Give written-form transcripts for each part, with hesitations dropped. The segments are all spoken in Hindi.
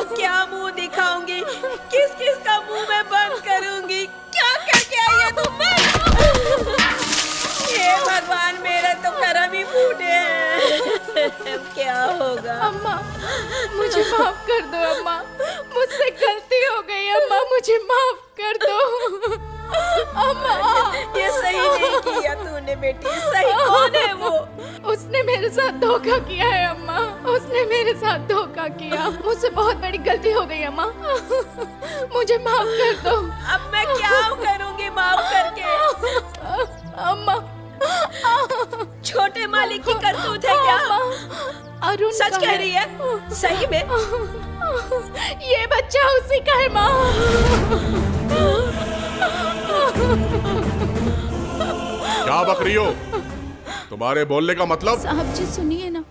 को क्या मुंह दिखाऊंगी, किस किस का मुंह मैं बंद करूंगी, क्या करके आई है तुम? हे भगवान, मेरे तो करम ही फूटे हैं। क्या होगा? अम्मा मुझे माफ कर दो अम्मा, मुझसे गलती हो गई अम्मा, मुझे माफ कर दो अम्मा। ये सही नहीं किया तूने बेटी। सही कौन है वो? उसने मेरे साथ धोखा किया है अम्मा, उसने मेरे साथ धोखा किया। मुझसे बहुत बड़ी गलती हो गई अम्मा, मुझे माफ कर दो। अब मैं क्या करूंगी माफ करके? अम्मा छोटे मालिक की करतूत है क्या? अरुण सच कह रही है? सही में? ये बच्चा उसी का है माँ। क्या बक रही हो? तुम्हारे बोलने का मतलब? साहब जी सुनिए ना,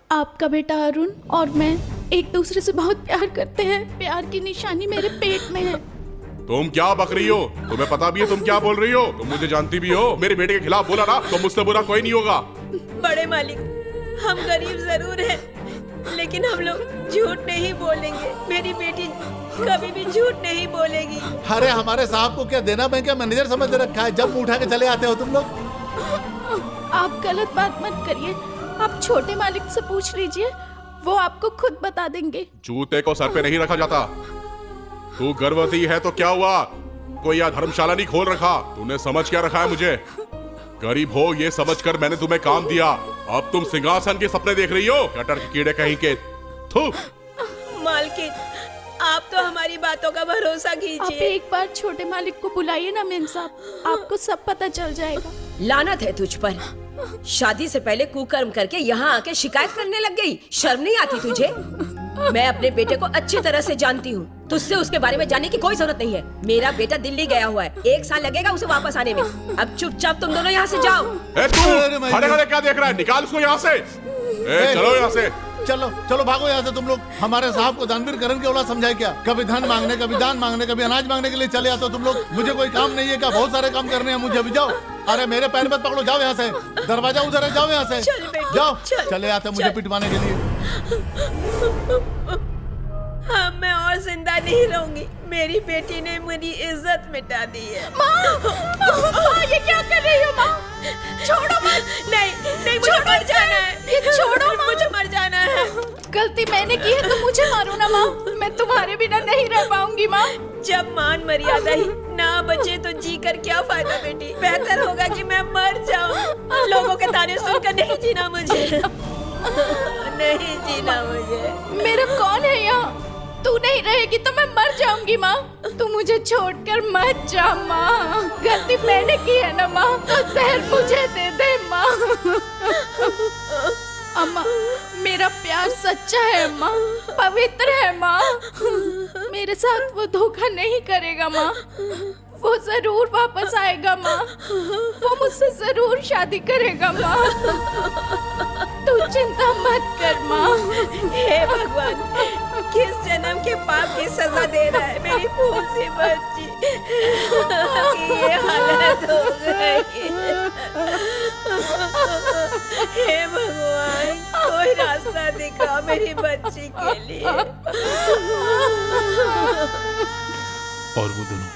आपका बेटा अरुण और मैं एक दूसरे से बहुत प्यार करते हैं। प्यार की निशानी मेरे पेट में है। तुम क्या बक रही हो? तुम्हें पता भी है तुम क्या बोल रही हो? तुम मुझे जानती भी हो। मेरे बेटे के खिलाफ बोला ना तो मुझसे बुरा कोई नहीं होगा। बड़े मालिक, हम गरीब जरूर हैं, लेकिन हम लोग झूठ नहीं बोलेंगे। मेरी बेटी कभी भी झूठ नहीं बोलेगी। अरे हमारे साहब को क्या देना बैंक का मैनेजर समझ रखा है? जब उठा के चले आते हो तुम लोग। आप गलत बात मत करिए, आप छोटे मालिक से पूछ लीजिए, वो आपको खुद बता देंगे। जूते को सर पे नहीं रखा जाता। तू गर्भवती है तो क्या हुआ? कोई यहाँ धर्मशाला नहीं खोल रखा। तूने समझ क्या रखा है मुझे? गरीब हो ये समझकर मैंने तुम्हें काम दिया। अब तुम सिंहासन के सपने देख रही हो? कटर के कीड़े कहीं के। थू। मालकिन, आप तो हमारी बातों का भरोसा आप कीजिए। एक बार छोटे मालिक को बुलाइए ना मेम साहब, आपको सब पता चल जाएगा। लानत है तुझ पर। शादी से पहले कुकर्म करके यहाँ आके शिकायत करने लग गई। शर्म नहीं आती तुझे? मैं अपने बेटे को अच्छी तरह से जानती हूँ, तुझसे उसके बारे में जानने की कोई जरूरत नहीं है। मेरा बेटा दिल्ली गया हुआ है, 1 साल लगेगा उसे वापस आने में। अब चुपचाप तुम दोनों यहाँ से जाओ। तू खड़े खड़े क्या देख रहा है? निकाल उसको यहाँ से। चलो यहाँ से। चलो चलो भागो यहाँ से तुम लोग। हमारे साहब को दानवीर करण के औलाद समझाए क्या? कभी धन मांगने, कभी दान मांगने, कभी अनाज मांगने के लिए चले आते हो तुम लोग। मुझे कोई काम नहीं है क्या? बहुत सारे काम करने हैं मुझे। अभी जाओ। अरे मेरे पैर मत पकड़ो, जाओ यहाँ से। दरवाजा उधर है, जाओ यहाँ से। जाओ। चले आते मुझे पिटवाने के लिए। हाँ, मैं और जिंदा नहीं रहूंगी। मेरी बेटी ने मेरी इज्जत मिटा दी है। माँ, ये क्या कर रही हो माँ? छोड़ो मत। नहीं नहीं, मुझे मर जाना है। ये छोड़ो माँ। मुझे मर जाना है। गलती मैंने की है तो मुझे मारो ना माँ, मैं तुम्हारे बिना नहीं रह पाऊंगी माँ। जब मान मर्यादा ही ना बचे तो जी कर क्या फायदा बेटी? बेहतर होगा कि मैं मर जाऊं। लोगों के ताने सुनकर नहीं जीना मुझे। नहीं जीना मुझे। मेरा कौन है यहाँ? तू नहीं रहेगी तो मैं मर जाऊंगी माँ। तू मुझे छोड़कर मत जा माँ। गलती मैंने की है ना माँ, तो जहर मुझे दे दे माँ। अम्मा, मेरा प्यार सच्चा है माँ, पवित्र है माँ। मेरे साथ वो धोखा नहीं करेगा माँ। वो जरूर वापस आएगा माँ। वो मुझसे जरूर शादी करेगा माँ। तू चिंता मत कर माँ। हे भगवान, किस जन्म के पाप की सजा दे रहा है मेरी फूल सी बच्ची। ये हालत हो गई। हे भगवान, कोई रास्ता दिखा मेरी बच्ची के लिए। और वो दोनों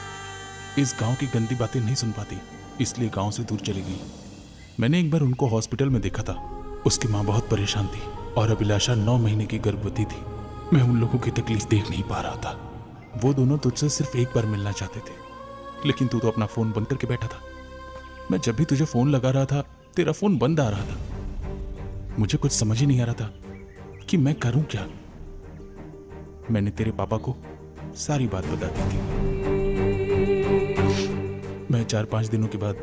इस गांव की गंदी बातें नहीं सुन पाती, इसलिए गांव से दूर चली गई। मैंने एक बार उनको हॉस्पिटल में देखा था। उसकी माँ बहुत परेशान थी और अभिलाषा 9 महीने की गर्भवती थी। मैं उन लोगों की तकलीफ देख नहीं पा रहा था। वो दोनों तुझसे सिर्फ एक बार मिलना चाहते थे, लेकिन तू तो अपना फोन बंद करके बैठा था। मैं जब भी तुझे फोन लगा रहा था, तेरा फोन बंद आ रहा था। मुझे कुछ समझ ही नहीं आ रहा था कि मैं करूं क्या। मैंने तेरे पापा को सारी बात बता दी थी। मैं 4-5 दिनों के बाद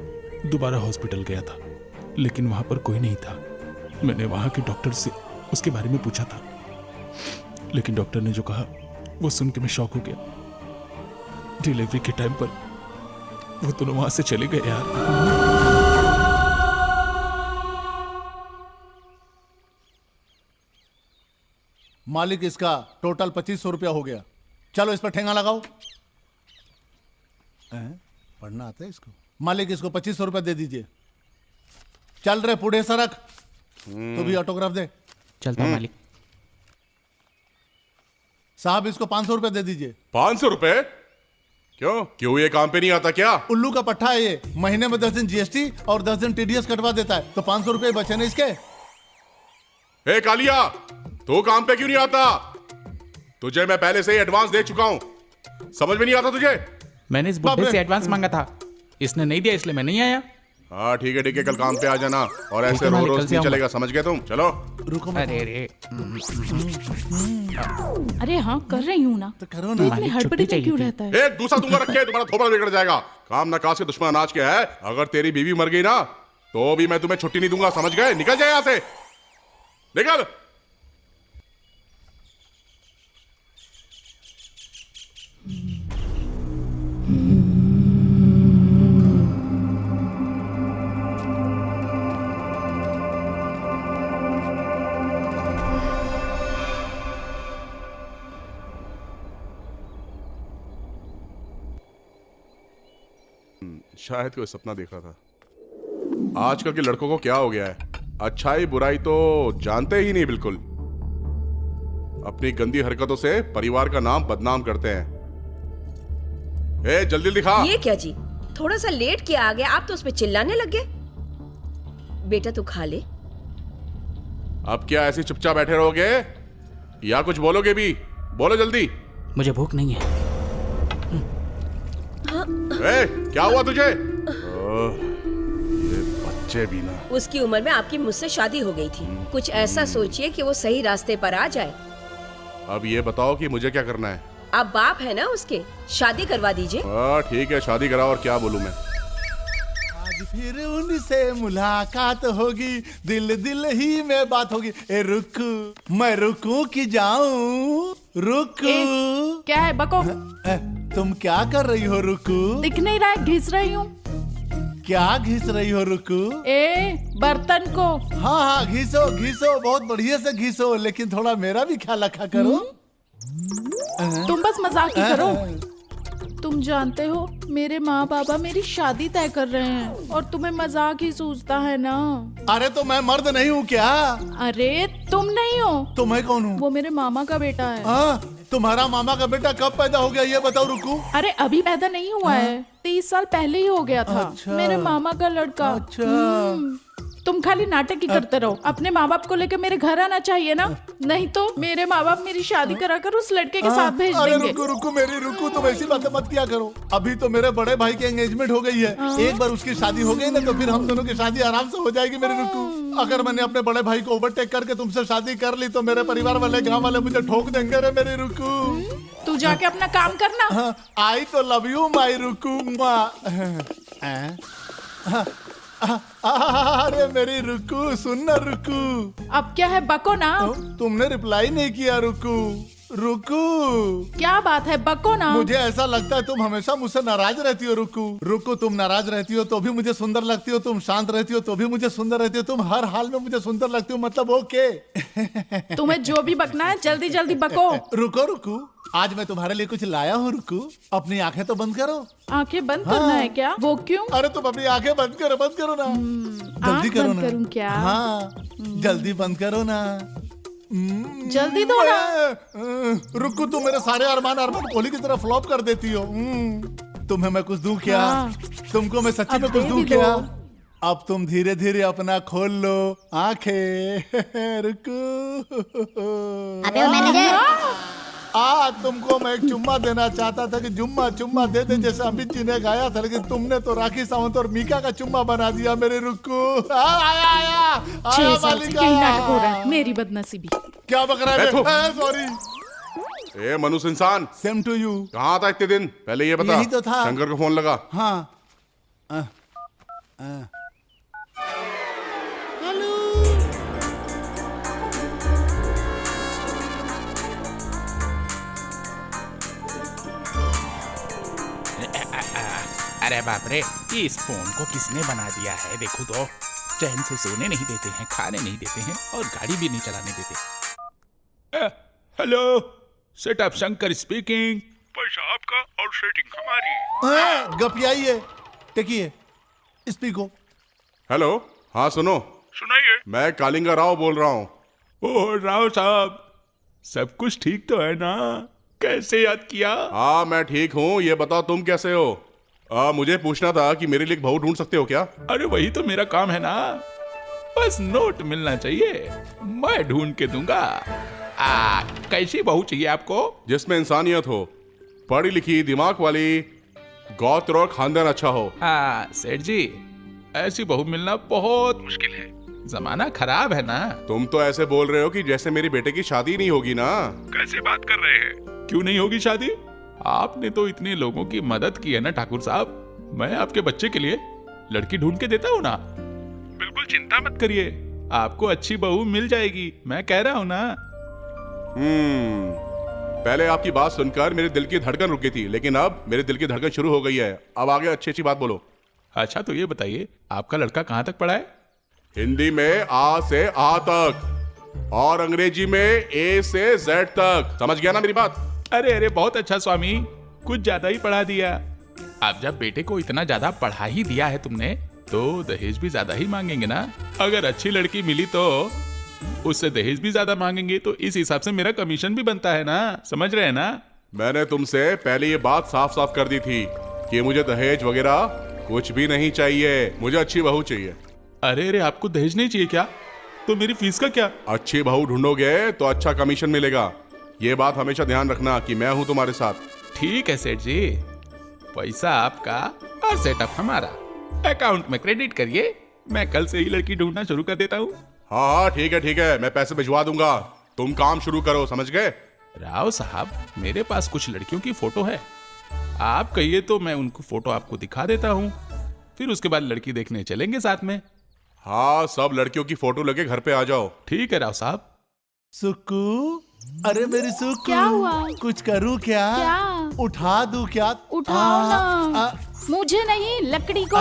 दोबारा हॉस्पिटल गया था, लेकिन वहां पर कोई नहीं था। मैंने वहां के डॉक्टर से उसके बारे में पूछा था, लेकिन डॉक्टर ने जो कहा वो सुन के मैं शॉक हो गया। डिलीवरी के टाइम पर वो दोनों वहां से चले गए यार। मालिक, इसका टोटल 2500 रुपया हो गया। चलो इस पर ठेंगा लगाओ। पढ़ना आता है इसको? मालिक, इसको 2500 रुपया दे दीजिए। चल रहे पुढ़े सरक। तू भी ऑटोग्राफ दे। चलता हूं मालिक। साहब इसको 500 रुपए दे दीजिए। 500 रुपए? क्यों ये काम पे नहीं आता क्या? उल्लू का पट्टा है ये, महीने में 10 दिन जीएसटी और 10 दिन टीडीएस कटवा देता है, तो 500 रुपए बचे ना इसके। ए कालिया, तू काम पे क्यों नहीं आता? तुझे मैं पहले से ही एडवांस दे चुका हूं, समझ में नहीं आता तुझे? मैंने इस बुढ़े से एडवांस मांगा था, इसने नहीं दिया इसलिए मैं नहीं आया। हाँ ठीक है, कल काम पे आ जाना, और ऐसे तो रो मैं रोज निकल से नहीं आऊंगा। चलेगा, समझ गए तुम? चलो। रुको अरे अरे हाँ कर रही हूँ ना। तो करो तू ना। इतनी हड़बड़ी में क्यों रहता है? एक दूसरा दूंगा रखे, तुम्हारा थोपड़ा बिगड़ जाएगा। काम ना काज के दुश्मन अनाज के है। अगर तेरी बीवी मर गई ना तो भी मैं तुम्हें छुट्टी नहीं दूंगा, समझ गए? निकल जाए यहाँ से, निकल। शायद कोई सपना देखा था। आजकल के लड़कों को क्या हो गया है, अच्छाई बुराई तो जानते ही नहीं बिल्कुल। अपनी गंदी हरकतों से परिवार का नाम बदनाम करते हैं। ए जल्दी दिखा। ये क्या जी, थोड़ा सा लेट किया आ गया, आप तो उस पे चिल्लाने लग गए। बेटा तू खा ले। अब क्या ऐसे चुपचाप बैठे रहोगे या कुछ बोलोगे भी? बोलो जल्दी। मुझे भूख नहीं है। ए, क्या हुआ तुझे? ये बच्चे भी ना। उसकी उम्र में आपकी मुझसे शादी हो गई थी, कुछ ऐसा सोचिए कि वो सही रास्ते पर आ जाए। अब ये बताओ कि मुझे क्या करना है? आप बाप है ना उसके, शादी करवा दीजिए। ठीक है, शादी कराओ। और क्या बोलूं मैं? आज फिर उनसे मुलाकात होगी, दिल दिल ही में बात होगी। ए रुकू, मैं रुकू कि जाऊं? रुकू। क्या है बको? तुम क्या कर रही हो रुकू? दिख नहीं रहा है, घिस रही हूँ। क्या घिस रही हो रुकू? ए बर्तन को। हाँ हाँ घिसो घिसो, बहुत बढ़िया से घिसो, लेकिन थोड़ा मेरा भी ख्याल रखा करो। तुम बस मजाक ही करो। तुम जानते हो मेरे माँ बाबा मेरी शादी तय कर रहे हैं और तुम्हें मजाक ही सूझता है ना। अरे तो मैं मर्द नहीं हूँ क्या? अरे तुम नहीं हो तो मैं कौन हूँ? वो मेरे मामा का बेटा है। हाँ, तुम्हारा मामा का बेटा कब पैदा हो गया ये बताओ रुकू। अरे अभी पैदा नहीं हुआ है, 30 साल पहले ही हो गया था। अच्छा। मेरे मामा का लड़का। अच्छा। तुम खाली नाटक ही करते रहो। अपने माँ बाप को लेकर मेरे घर आना चाहिए ना, नहीं तो मेरे माँ बाप मेरी शादी कराकर उस लड़के के साथ भेज अरे देंगे। रुको रुको मेरी रुको, तुम ऐसी बातें मत किया करो। अभी तो मेरे बड़े भाई की एंगेजमेंट हो गई है, एक बार उसकी शादी हो गई ना तो फिर हम दोनों की शादी आराम से हो जाएगी मेरी रुको। अगर मैंने अपने बड़े भाई को ओवरटेक करके तुमसे शादी कर ली तो मेरे परिवार वाले गाँव वाले मुझे ठोक देंगे रे मेरी रुको। तू जाके अपना काम करना। आई तो लव यू माई रुकू। अरे मेरी रुकू, सुन ना रुकू। अब क्या है बको ना। तुमने रिप्लाई नहीं किया रुकू। रुकू, क्या बात है बको ना। मुझे ऐसा लगता है तुम हमेशा मुझसे नाराज रहती हो रुकू। रुकू, तुम नाराज रहती हो तो भी मुझे सुंदर लगती हो, तुम शांत रहती हो तो भी मुझे सुंदर रहती हो, तुम हर हाल में मुझे सुंदर लगती हो, मतलब ओके। तुम्हें जो भी बकना है जल्दी जल्दी बको। रुको रुकू, आज मैं तुम्हारे लिए कुछ लाया हूँ रुकू। अपनी आंखें तो बंद करो। आंखें बंद करना है क्या? वो क्यों? अरे तुम अपनी आंखें बंद करो ना। जल्दी आंख करो बंद ना। करूं क्या? हाँ, जल्दी बंद करो ना। जल्दी दो ना। रुकू, तुम मेरे सारे अरमान कोहली की तरह फ्लॉप कर देती हो। तुम्हें मैं कुछ दूं क्या? हाँ। तुमको मैं सच्ची अब में कुछ दे दूं भी दो। क्या? अब तुम धीरे धीरे अपना खोल लो आंखें। रुकू। अबे वो मैनेजर, तुमको मैं एक चुम्मा देना चाहता था कि जुम्मा चुम्मा दे दे जैसे अमित जी ने गाया था, लेकिन तुमने तो राखी सावंत और मीका का चुम्मा बना दिया मेरे रुकू। आया 6 साल से मालिका। यही नाटक हो रहा है, मेरी बदनसीबी। क्या बक रहा है? बैठो। सॉरी। ए मनुष्य इंसान, सेम टू यू। कहाँ था इतने दिन? पहले ये बता। यही तो था। शंकर को फोन लगा। हाँ। अरे बाप रे, ये इस फोन को किसने बना दिया है? देखो तो, चैन से सोने नहीं देते हैं, खाने नहीं देते हैं और गाड़ी भी नहीं चलाने देते। Hello, setup Shankar speaking. पैसा आपका और सेटिंग हमारी। गपियाइए, टेकिए, स्पीको। हेलो, हाँ सुनो। सुनाइए। मैं कालिंगा राव बोल रहा हूँ। ओह राव साहब, सब कुछ ठीक तो है ना? कैसे याद किया? हाँ मैं ठीक हूँ, ये बताओ तुम कैसे हो? मुझे पूछना था कि मेरे लिए एक बहू ढूंढ सकते हो क्या? अरे वही तो मेरा काम है ना, बस नोट मिलना चाहिए, मैं ढूंढ के दूंगा। कैसी बहू चाहिए आपको? जिसमें इंसानियत हो, पढ़ी लिखी, दिमाग वाली, गौत्र और खानदान अच्छा हो। सेठ जी, ऐसी बहू मिलना बहुत मुश्किल है, जमाना खराब है ना। तुम तो ऐसे बोल रहे हो कि जैसे मेरे बेटे की शादी नहीं होगी ना। कैसे बात कर रहे हैं? क्यों नहीं होगी शादी? आपने तो इतने लोगों की मदद की है ना ठाकुर साहब, मैं आपके बच्चे के लिए लड़की ढूंढ के देता हूँ ना। बिल्कुल चिंता मत करिए, आपको अच्छी बहू मिल जाएगी, मैं कह रहा हूँ ना। पहले आपकी बात सुनकर मेरे दिल की धड़कन रुक गई थी, लेकिन अब मेरे दिल की धड़कन शुरू हो गई है। अब आगे अच्छी अच्छी बात बोलो। अच्छा तो ये बताइए, आपका लड़का कहाँ तक पढ़ा है? हिंदी में आ से आ तक और अंग्रेजी में ए से जेड तक। समझ गया ना मेरी बात? अरे अरे बहुत अच्छा स्वामी, कुछ ज्यादा ही पढ़ा दिया। अब जब बेटे को इतना ज्यादा पढ़ा ही दिया है तुमने, तो दहेज भी ज्यादा ही मांगेंगे ना। अगर अच्छी लड़की मिली तो उससे दहेज भी ज्यादा मांगेंगे, तो इस हिसाब से मेरा कमीशन भी बनता है ना, समझ रहे हैं ना? मैंने तुमसे पहले ये बात साफ साफ कर दी थी कि मुझे दहेज वगैरह कुछ भी नहीं चाहिए, मुझे अच्छी बहू चाहिए। अरे अरे, आपको दहेज नहीं चाहिए क्या? तो मेरी फीस का क्या? अच्छी बहू ढूंढोगे तो अच्छा कमीशन मिलेगा, ये बात हमेशा ध्यान रखना कि मैं हूं तुम्हारे साथ। ठीक है सेठ जी, पैसा आपका और सेटअप हमारा, अकाउंट में क्रेडिट करिए, मैं कल से ही लड़की ढूंढना शुरू कर देता हूँ। हाँ ठीक है, मैं पैसे भिजवा दूंगा, तुम काम शुरू करो, समझ गए? राव साहब, मेरे पास कुछ लड़कियों की फोटो है, आप कहिए तो मैं उनको फोटो आपको दिखा देता हूँ, फिर उसके बाद लड़की देखने चलेंगे साथ में। हाँ, सब लड़कियों की फोटो लेके घर पे आ जाओ। ठीक है राव साहब। सुक्कू, अरे मेरी सुक्कू, क्या हुआ? कुछ करूँ क्या? क्या? उठा दूं क्या? उठाओ ना। आ, मुझे नहीं, लकड़ी को।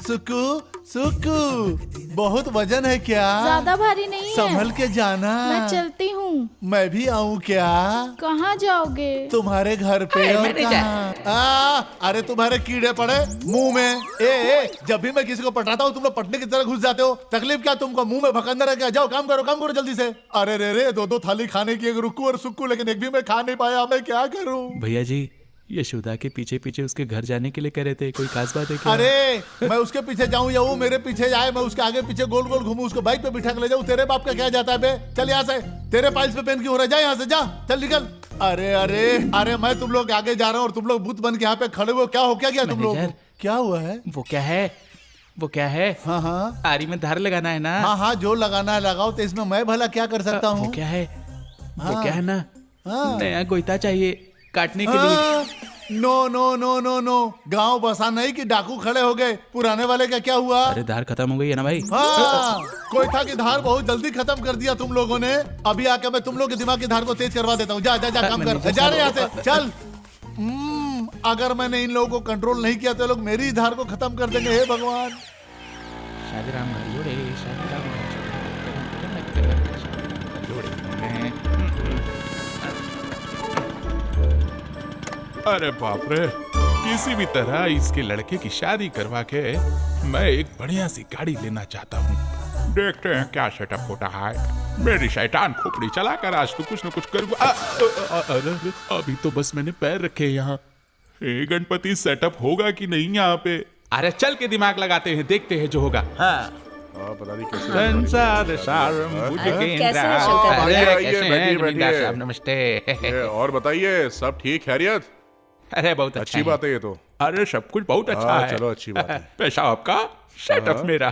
सुक्कू, सुक्कू, बहुत वजन है क्या? ज्यादा भारी नहीं है, संभल के जाना। मैं चलती हूँ। मैं भी आऊँ क्या? कहाँ जाओगे? तुम्हारे घर पे। और कहाँ? अरे तुम्हारे कीड़े पड़े मुंह में। ए, जब भी मैं किसी को पटाता हूँ तुम लोग पटने की तरह घुस जाते हो। तकलीफ क्या तुमको? मुंह में भकंदर है क्या? जाओ काम करो जल्दी से। अरे रे, दो थाली खाने की, एक रुक्कू और सुक्कू, लेकिन एक भी मैं खा नहीं पाया, मैं क्या करूँ? भैया जी, यशोदा के पीछे पीछे उसके घर जाने के लिए कह रहे थे, कोई खास बात है क्या? अरे मैं उसके पीछे जाऊं या वो मेरे पीछे जाए, मैं उसके आगे पीछे गोल गोल घूमूं, उसको बाइक पे बिठा के ले जाऊं, तेरे बाप का क्या जाता है बे? चल यहाँ से, तेरे पाइल्स पे पेन क्यों हो रहा है? जा यहाँ से, जा, चल निकल। अरे मैं तुम लोग आगे जा रहा हूँ और तुम लोग भूत बन के यहाँ पे खड़े हो, क्या हो क्या तुम लोग? क्या हुआ है? वो क्या है? हाँ, आरी में धार लगाना है ना? हाँ, जो लगाना है लगाओ, तो इसमें मैं भला क्या कर सकता हूँ? वो क्या है ना, नया गोईता चाहिए काटने के लिए। नो, गांव बसा नहीं कि डाकू खड़े हो गए। पुराने वाले का क्या हुआ? अरे धार खत्म हो गई है ना भाई। हाँ, कोयता की धार बहुत जल्दी खत्म कर दिया तुम लोगों ने। अभी आके मैं तुम लोग के दिमाग की धार को तेज करवा देता हूँ। जा काम कर, जा रहे यहाँ से, चल। अगर मैंने इन लोगों को कंट्रोल नहीं किया तो लोग मेरी धार को खत्म कर देंगे। हे भगवान। शादी राम अरे बाप रे, किसी भी तरह इसके लड़के की शादी करवा के मैं एक बढ़िया सी गाड़ी लेना चाहता हूँ। देखते हैं क्या सेटअप होता है। मेरी शैतान खोपड़ी चलाकर आज तो कुछ न कुछ करूँगा। अरे अभी तो बस मैंने पैर रखे यहाँ। हे गणपति, सेटअप होगा कि नहीं यहाँ पे? अरे चल के दिमाग लगाते हैं, देखते हैं जो होगा। हाँ। पता नहीं कैसे। कैसे हैं शंकर भाई? बैठिए। नमस्ते। और बताइए, सब ठीक खैरियत? अरे बहुत अच्छी बात है ये तो। अरे सब कुछ बहुत अच्छा है। चलो अच्छी बात है। पैसा आपका, सेटअप मेरा।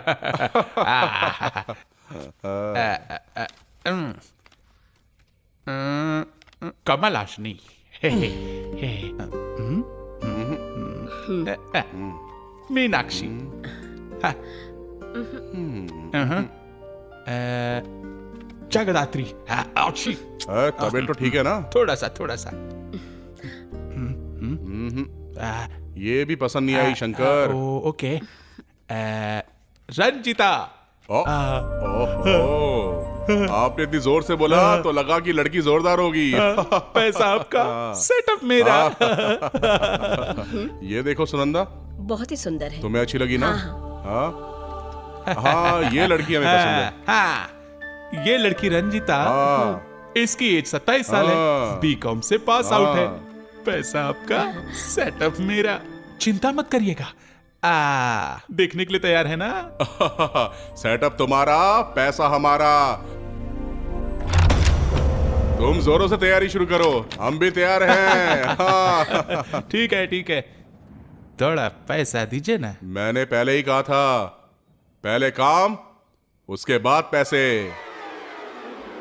कमल हासनी। मीनाक्षी। जगदात्री। तबीयत तो ठीक है ना? थोड़ा सा। ये भी पसंद नहीं आई शंकर। ओके। रंजिता। ओहो, आपने इतनी जोर से बोला तो लगा कि लड़की जोरदार होगी। पैसा आपका, सेटअप मेरा। ये देखो सुनंदा, बहुत ही सुंदर है। तुम्हें अच्छी लगी ना? हाँ। हाँ ये लड़की हमें पसंद है। हाँ, ये लड़की रंजिता, हाँ। इसकी एज 27 साल है, हाँ। बीकॉम से पास आउट है। हाँ। पैसा आपका, सेटअप मेरा, चिंता मत करिएगा। देखने के लिए तैयार है ना? सेटअप तुम्हारा, पैसा हमारा। तुम जोरों से तैयारी शुरू करो, हम भी तैयार हैं। हाँ। ठीक है ठीक है, थोड़ा पैसा दीजिए ना। मैंने पहले ही कहा था, पहले काम उसके बाद पैसे।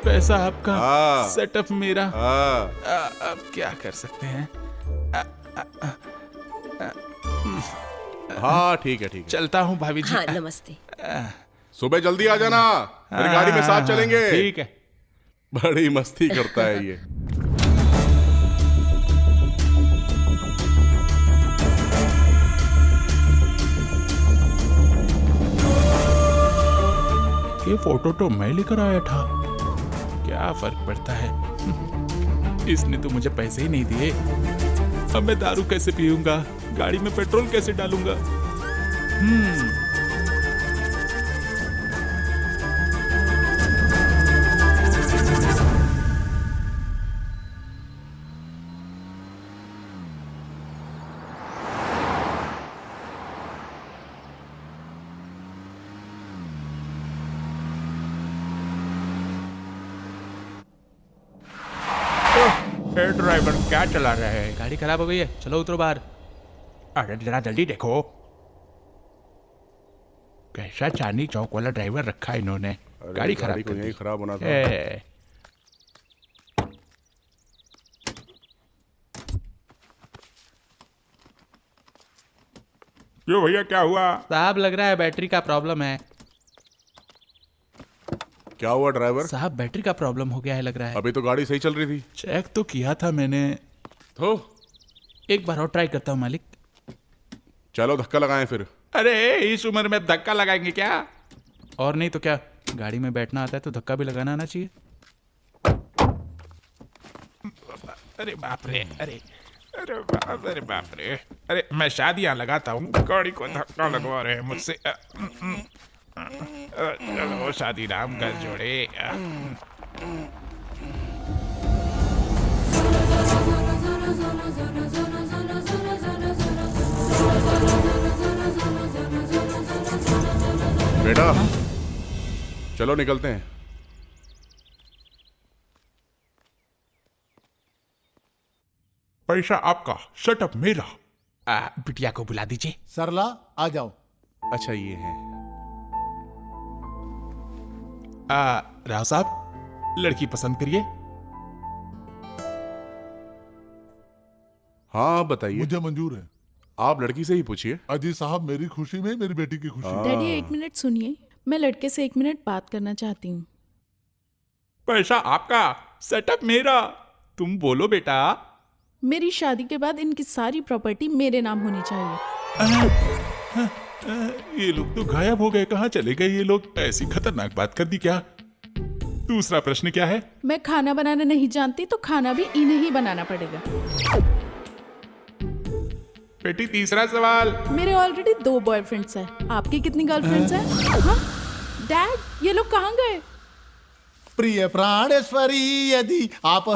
पैसा आपका, हाँ। सेटअप मेरा। हाँ। अब क्या कर सकते हैं? हाँ ठीक है ठीक है। चलता हूँ भाभी जी। हाँ नमस्ते। सुबह जल्दी आ जाना, फिर गाड़ी में साथ चलेंगे। ठीक है। बड़ी मस्ती करता है ये। ये फोटो तो मैं लेकर आया था, क्या फर्क पड़ता है? इसने तो मुझे पैसे ही नहीं दिए। अब मैं दारू कैसे पीऊंगा, गाड़ी में पेट्रोल कैसे डालूंगा? ड्राइवर क्या चला रहा है? गाड़ी खराब हो गई है, चलो उतरो बाहर। अरे जरा जल्दी देखो, कैसा चांदनी चौक वाला ड्राइवर रखा है इन्होंने। गाड़ी खराब को कर यही दी। खराब होना था। क्यों भैया, क्या हुआ? साहब लग रहा है बैटरी का प्रॉब्लम है। क्या हुआ ड्राइवर? साहब बैटरी का प्रॉब्लम हो गया है लग रहा है। अभी तो गाड़ी सही चल रही थी। चेक तो किया था मैंने। तो एक बार और ट्राई करता हूँ मालिक। चलो धक्का लगाएं फिर। अरे इस उम्र में धक्का लगाएंगे क्या? और नहीं तो क्या, गाड़ी में बैठना आता है तो धक्का भी लगाना आना चाहिए। अरे बाप रे, अरे अरे बाप, अरे बाप रे, अरे मैं शादियां लगाता हूँ, गाड़ी को धक्का लगवा रहे हैं मुझसे। चलो शादी राम कर जोड़े। बेटा चलो निकलते हैं। पैसा आपका, सेटअप मेरा। बिटिया को बुला दीजिए। सरला आ जाओ। अच्छा ये है। राव साहब, लड़की पसंद करिए। हाँ बताइए। मुझे मंजूर है। आप लड़की से ही पूछिए। अजी साहब, मेरी खुशी में मेरी बेटी की खुशी। डैडी एक मिनट सुनिए, मैं लड़के से 1 मिनट बात करना चाहती हूँ। पैसा आपका, सेटअप मेरा। तुम बोलो बेटा। मेरी शादी के बाद इनकी सारी प्रॉपर्टी मेरे नाम होनी चाहिए। ये लोग तो गायब हो गए, कहाँ चले गए ये लोग? ऐसी खतरनाक बात कर दी क्या? दूसरा प्रश्न क्या है? मैं खाना बनाना नहीं जानती तो खाना भी इन्हें ही बनाना पड़ेगा। बेटी तीसरा सवाल। मेरे ऑलरेडी 2 बॉयफ्रेंड्स हैं। आपकी कितनी गर्लफ्रेंड्स हैं? हाँ? डैड, ये लोग कहाँ गए? प्रिय प्राणेश्वरी, यदि आप